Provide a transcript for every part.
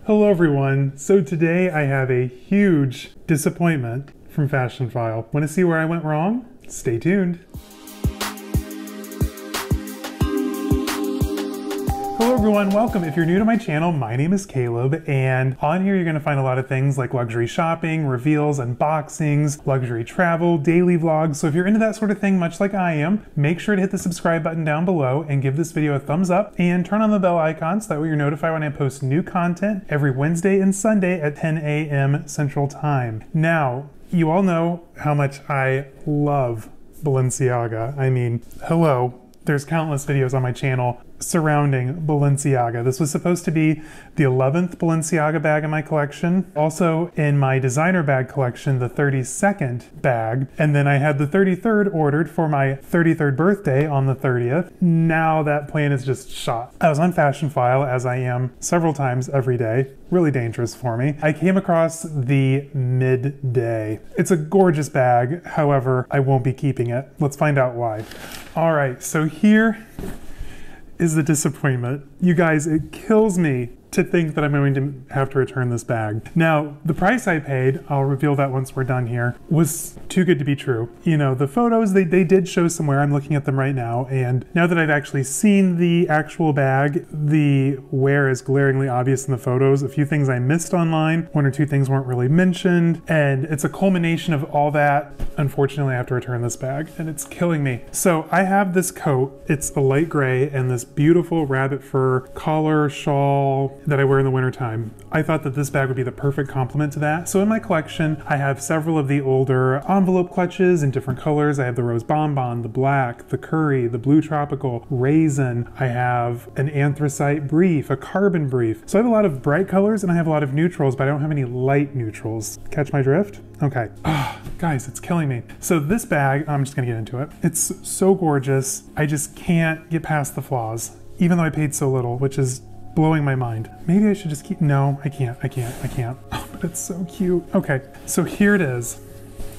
Hello everyone. So today I have a huge disappointment from Fashionphile. Want to see where I went wrong? Stay tuned. Hello everyone, welcome. If you're new to my channel, my name is Caleb, and on here you're going to find a lot of things like luxury shopping, reveals, unboxings, luxury travel, daily vlogs. So if you're into that sort of thing, much like I am, make sure to hit the subscribe button down below and give this video a thumbs up and turn on the bell icon so that way you're notified when I post new content every Wednesday and Sunday at 10 a.m. Central Time. Now, you all know how much I love Balenciaga. I mean, hello. There's countless videos on my channel surrounding Balenciaga. This was supposed to be the 11th Balenciaga bag in my collection. Also in my designer bag collection, the 32nd bag. And then I had the 33rd ordered for my 33rd birthday on the 30th. Now that plan is just shot. I was on Fashionphile, as I am several times every day. Really dangerous for me. I came across the Midday. It's a gorgeous bag. However, I won't be keeping it. Let's find out why. All right, so here is the disappointment. You guys, it kills me to think that I'm going to have to return this bag. Now, the price I paid, I'll reveal that once we're done here, was too good to be true. You know, the photos, they did show somewhere. I'm looking at them right now, and now that I've actually seen the actual bag, the wear is glaringly obvious in the photos. A few things I missed online, one or two things weren't really mentioned, and it's a culmination of all that. Unfortunately, I have to return this bag, and it's killing me. So I have this coat. It's a light gray, and this beautiful rabbit fur collar, shawl, that I wear in the wintertime. I thought that this bag would be the perfect complement to that. So in my collection, I have several of the older envelope clutches in different colors. I have the rose bonbon, the black, the curry, the blue tropical, raisin. I have an anthracite brief, a carbon brief. So I have a lot of bright colors and I have a lot of neutrals, but I don't have any light neutrals. Catch my drift? Okay. Oh, guys, it's killing me. So this bag, I'm just gonna get into it. It's so gorgeous. I just can't get past the flaws, even though I paid so little, which is blowing my mind. Maybe I should just keep, no, I can't. Oh, but it's so cute. Okay, so here it is.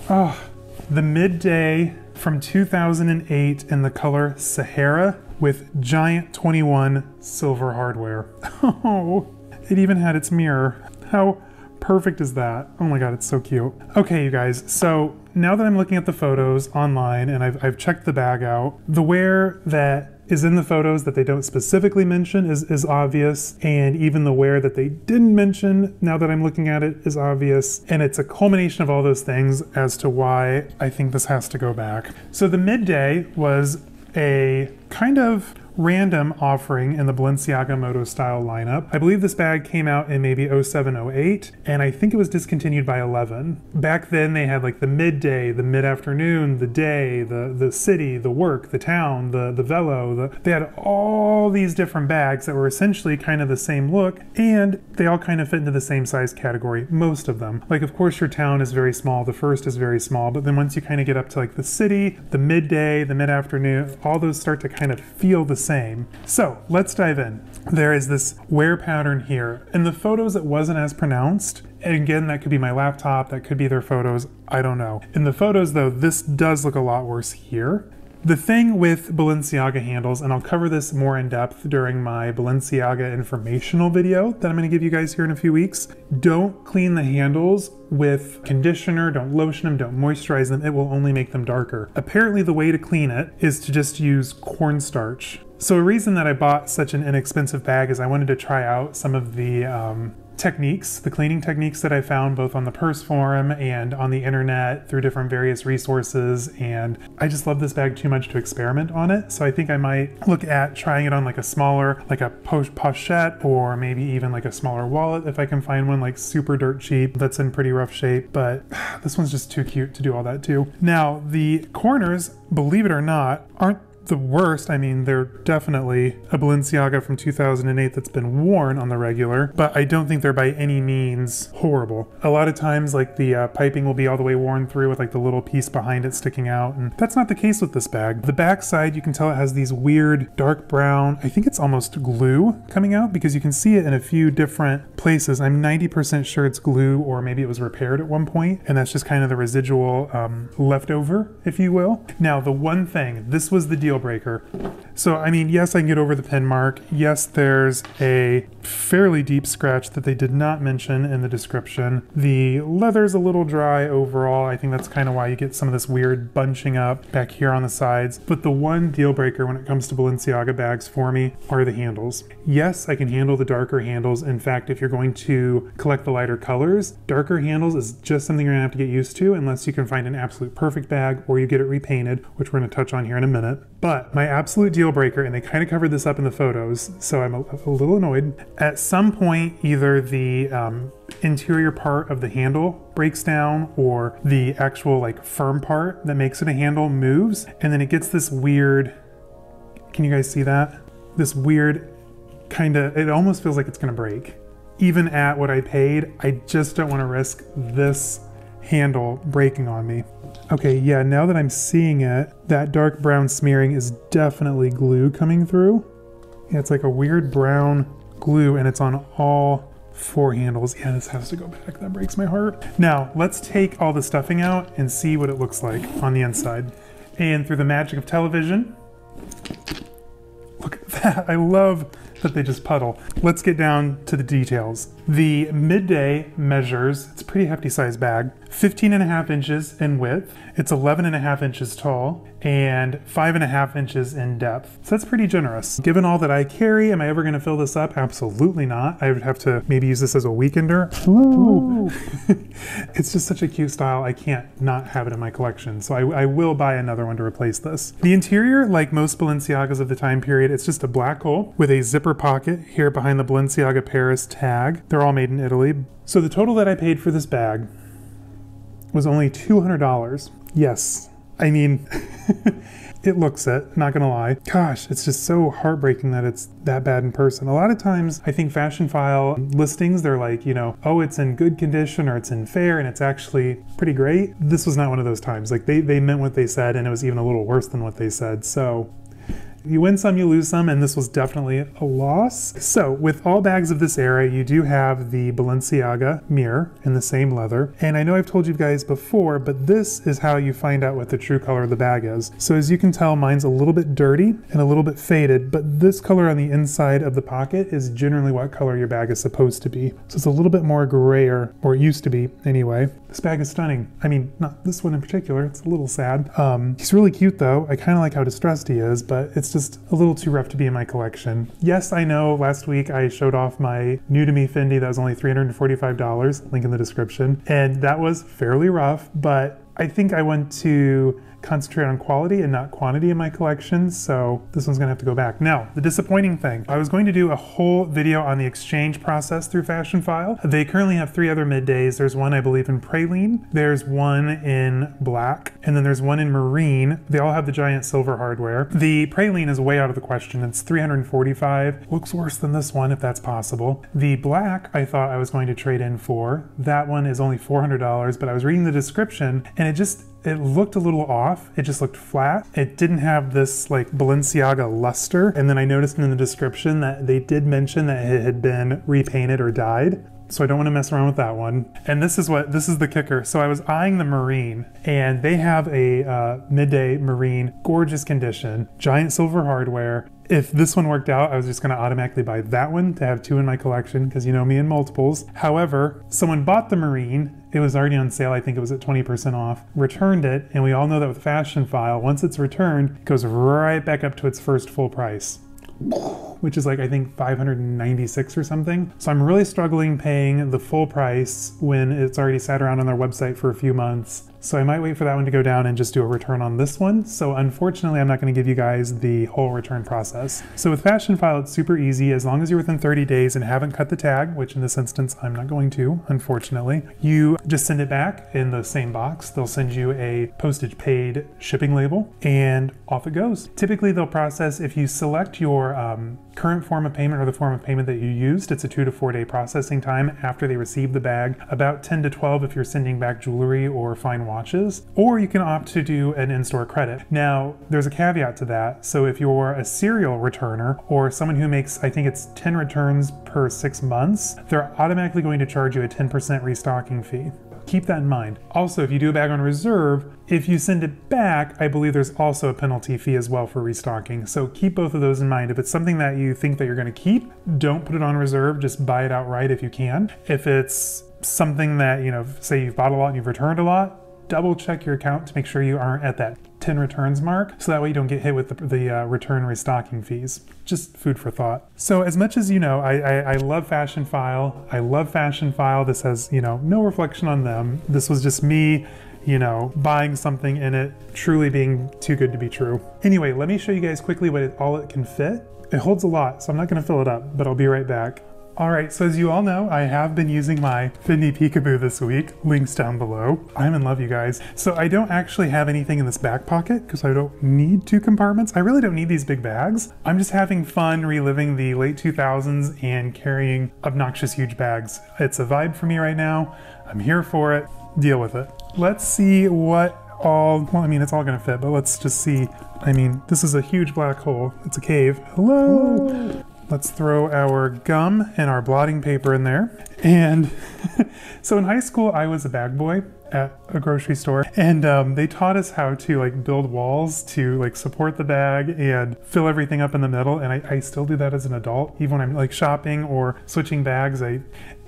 Oh, the Midday from 2008 in the color Sahara with giant 21 silver hardware. Oh, it even had its mirror. How perfect is that? Oh my God, it's so cute. Okay, you guys, so now that I'm looking at the photos online and I've checked the bag out, the wear that is in the photos that they don't specifically mention is obvious, and even the wear that they didn't mention, now that I'm looking at it, is obvious, and it's a culmination of all those things as to why I think this has to go back. So the Midday was a kind of random offering in the Balenciaga Moto style lineup. I believe this bag came out in maybe 07, 08, and I think it was discontinued by 11. Back then they had like the midday, the mid-afternoon, the day, the city, the work, the town, the velo, they had all these different bags that were essentially kind of the same look, and they all kind of fit into the same size category, most of them. Like, of course your town is very small, the first is very small, but then once you kind of get up to like the city, the midday, the mid-afternoon, all those start to kind of feel the same. So let's dive in. There is this wear pattern here. In the photos it wasn't as pronounced. And again, that could be my laptop, that could be their photos, I don't know. In the photos though, this does look a lot worse here. The thing with Balenciaga handles, and I'll cover this more in depth during my Balenciaga informational video that I'm gonna give you guys here in a few weeks, don't clean the handles with conditioner, don't lotion them, don't moisturize them, it will only make them darker. Apparently the way to clean it is to just use cornstarch. So a reason that I bought such an inexpensive bag is I wanted to try out some of the techniques, the cleaning techniques that I found both on the purse forum and on the internet through different various resources, and I just love this bag too much to experiment on it. So I think I might look at trying it on like a smaller, like a pochette, or maybe even like a smaller wallet if I can find one like super dirt cheap that's in pretty rough shape, but this one's just too cute to do all that too. Now the corners, believe it or not, aren't the worst. I mean, they're definitely a Balenciaga from 2008 that's been worn on the regular, but I don't think they're by any means horrible. A lot of times, like the piping will be all the way worn through with like the little piece behind it sticking out, and that's not the case with this bag. The back side, you can tell it has these weird dark brown, I think it's almost glue coming out because you can see it in a few different places. I'm 90% sure it's glue, or maybe it was repaired at one point, and that's just kind of the residual leftover, if you will. Now, the one thing, this was the deal deal breaker. So, I mean, yes, I can get over the pin mark. Yes, there's a fairly deep scratch that they did not mention in the description. The leather's a little dry overall. I think that's kind of why you get some of this weird bunching up back here on the sides. But the one deal breaker when it comes to Balenciaga bags for me are the handles. Yes, I can handle the darker handles. In fact, if you're going to collect the lighter colors, darker handles is just something you're gonna have to get used to unless you can find an absolute perfect bag or you get it repainted, which we're gonna touch on here in a minute. But my absolute deal breaker, and they kind of covered this up in the photos, so I'm a little annoyed. At some point, either the interior part of the handle breaks down or the actual like firm part that makes it a handle moves, and then it gets this weird, can you guys see that? This weird kind of, it almost feels like it's gonna break. Even at what I paid, I just don't wanna risk this handle breaking on me. Okay, yeah, now that I'm seeing it, that dark brown smearing is definitely glue coming through. Yeah, it's like a weird brown glue and it's on all 4 handles. Yeah, this has to go back. That breaks my heart. Now, let's take all the stuffing out and see what it looks like on the inside. And through the magic of television, look at that. I love that they just puddle. Let's get down to the details. The midday measures, it's a pretty hefty size bag, 15.5 inches in width. It's 11.5 inches tall and 5.5 inches in depth. So that's pretty generous. Given all that I carry, am I ever gonna fill this up? Absolutely not. I would have to maybe use this as a weekender. Ooh. It's just such a cute style. I can't not have it in my collection. So I will buy another one to replace this. The interior, like most Balenciagas of the time period, it's just a black hole with a zipper pocket here behind the Balenciaga Paris tag. They're all made in Italy. So the total that I paid for this bag was only $200. Yes, I mean, it looks it, not gonna lie. Gosh, it's just so heartbreaking that it's that bad in person. A lot of times, I think Fashionphile listings, they're like, you know, oh, it's in good condition or it's in fair and it's actually pretty great. This was not one of those times. Like they meant what they said and it was even a little worse than what they said. So you win some, you lose some, and this was definitely a loss. So with all bags of this era, you do have the Balenciaga mirror in the same leather. And I know I've told you guys before, but this is how you find out what the true color of the bag is. So as you can tell, mine's a little bit dirty and a little bit faded, but this color on the inside of the pocket is generally what color your bag is supposed to be. So it's a little bit more grayer, or it used to be anyway. This bag is stunning. I mean, not this one in particular, it's a little sad. He's really cute though. I kind of like how distressed he is, but it's just a little too rough to be in my collection. Yes, I know last week I showed off my new to me Fendi that was only $345, link in the description, and that was fairly rough, but I think I want to concentrate on quality and not quantity in my collection, so this one's gonna have to go back. Now, the disappointing thing, I was going to do a whole video on the exchange process through Fashionphile. They currently have 3 other middays. There's one, I believe, in praline, there's one in black, and then there's one in marine. They all have the giant silver hardware. The praline is way out of the question. It's $345. Looks worse than this one, if that's possible. The black, I thought I was going to trade in for. That one is only $400, but I was reading the description, and it looked a little off. It just looked flat. It didn't have this like Balenciaga luster. And then I noticed in the description that they did mention that it had been repainted or dyed. So I don't want to mess around with that one. And this is the kicker. So I was eyeing the marine, and they have a midday marine, gorgeous condition, giant silver hardware. If this one worked out, I was just gonna automatically buy that one to have 2 in my collection, because you know me and multiples. However, someone bought the marine, it was already on sale, I think it was at 20% off, returned it, and we all know that with Fashionphile, once it's returned, it goes right back up to its first full price, which is like, I think $596 or something. So I'm really struggling paying the full price when it's already sat around on their website for a few months. So I might wait for that one to go down and just do a return on this one. So unfortunately, I'm not going to give you guys the whole return process. So with Fashionphile, it's super easy. As long as you're within 30 days and haven't cut the tag, which in this instance, I'm not going to, unfortunately, you just send it back in the same box. They'll send you a postage paid shipping label and off it goes. Typically, they'll process, if you select your current form of payment or the form of payment that you used, it's a 2 to 4 day processing time after they receive the bag, about 10 to 12 if you're sending back jewelry or fine watches, or you can opt to do an in-store credit. Now, there's a caveat to that. So if you're a serial returner or someone who makes, I think it's 10 returns per 6 months, they're automatically going to charge you a 10% restocking fee. keep that in mind. Also, if you do a bag on reserve, if you send it back, I believe there's also a penalty fee as well for restocking. So keep both of those in mind. If it's something that you think that you're going to keep, don't put it on reserve, just buy it outright if you can. If it's something that, you know, say you've bought a lot and you've returned a lot, double check your account to make sure you aren't at that 10 returns mark, so that way you don't get hit with the return restocking fees. Just food for thought. So as much as you know, I love Fashionphile. I love Fashionphile. This has, you know, no reflection on them. This was just me, you know, buying something in it truly being too good to be true. Anyway, let me show you guys quickly what all it can fit. It holds a lot, so I'm not going to fill it up, but I'll be right back. All right, so as you all know, I have been using my Fendi Peekaboo this week. Links down below. I'm in love, you guys. So I don't actually have anything in this back pocket because I don't need 2 compartments. I really don't need these big bags. I'm just having fun reliving the late 2000s and carrying obnoxious huge bags. It's a vibe for me right now. I'm here for it. Deal with it. Let's see what all, well, I mean, it's all gonna fit, but let's just see. I mean, this is a huge black hole. It's a cave. Hello. Let's throw our gum and our blotting paper in there. And so in high school, I was a bag boy at a grocery store, and they taught us how to like build walls to like support the bag and fill everything up in the middle. And I still do that as an adult, even when I'm like shopping or switching bags.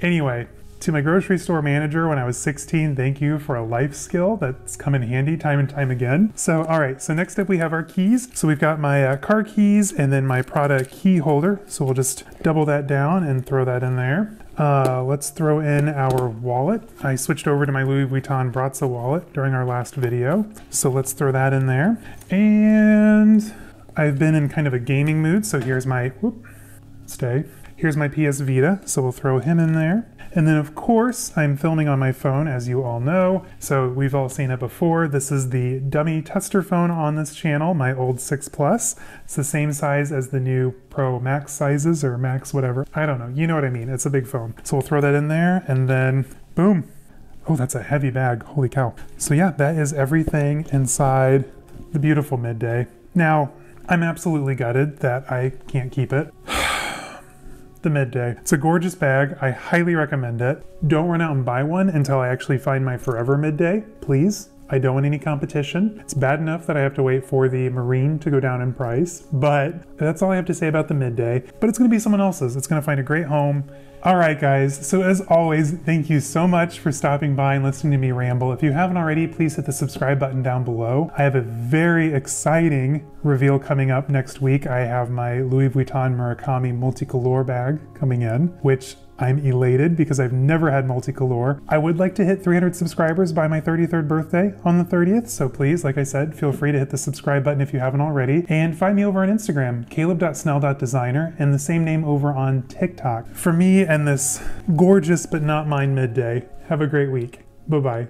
Anyway, to my grocery store manager when I was 16, thank you for a life skill that's come in handy time and time again. So, all right, so next up we have our keys. So we've got my car keys and then my Prada key holder. So we'll just double that down and throw that in there. Let's throw in our wallet. I switched over to my Louis Vuitton Brazza wallet during our last video. So let's throw that in there. And I've been in kind of a gaming mood. So here's my, here's my PS Vita. So we'll throw him in there. And then of course, I'm filming on my phone, as you all know. So we've all seen it before. This is the dummy tester phone on this channel, my old 6 Plus. It's the same size as the new Pro Max sizes, or Max whatever. I don't know, you know what I mean. It's a big phone. So we'll throw that in there and then boom. Oh, that's a heavy bag, holy cow. So yeah, that is everything inside the beautiful Midday. Now, I'm absolutely gutted that I can't keep it. The Midday. It's a gorgeous bag. I highly recommend it. Don't run out and buy one until I actually find my forever Midday, please. I don't want any competition. It's bad enough that I have to wait for the Marine to go down in price, but that's all I have to say about the Midday. But it's gonna be someone else's. It's gonna find a great home. All right, guys. So as always, thank you so much for stopping by and listening to me ramble. If you haven't already, please hit the subscribe button down below. I have a very exciting reveal coming up next week. I have my Louis Vuitton Murakami multicolor bag coming in, which I'm elated because I've never had multicolor. I would like to hit 300 subscribers by my 33rd birthday on the 30th. So please, like I said, feel free to hit the subscribe button if you haven't already. And find me over on Instagram, Caleb.snell.designer, and the same name over on TikTok. For me and this gorgeous but not mine Midday, have a great week. Bye-bye.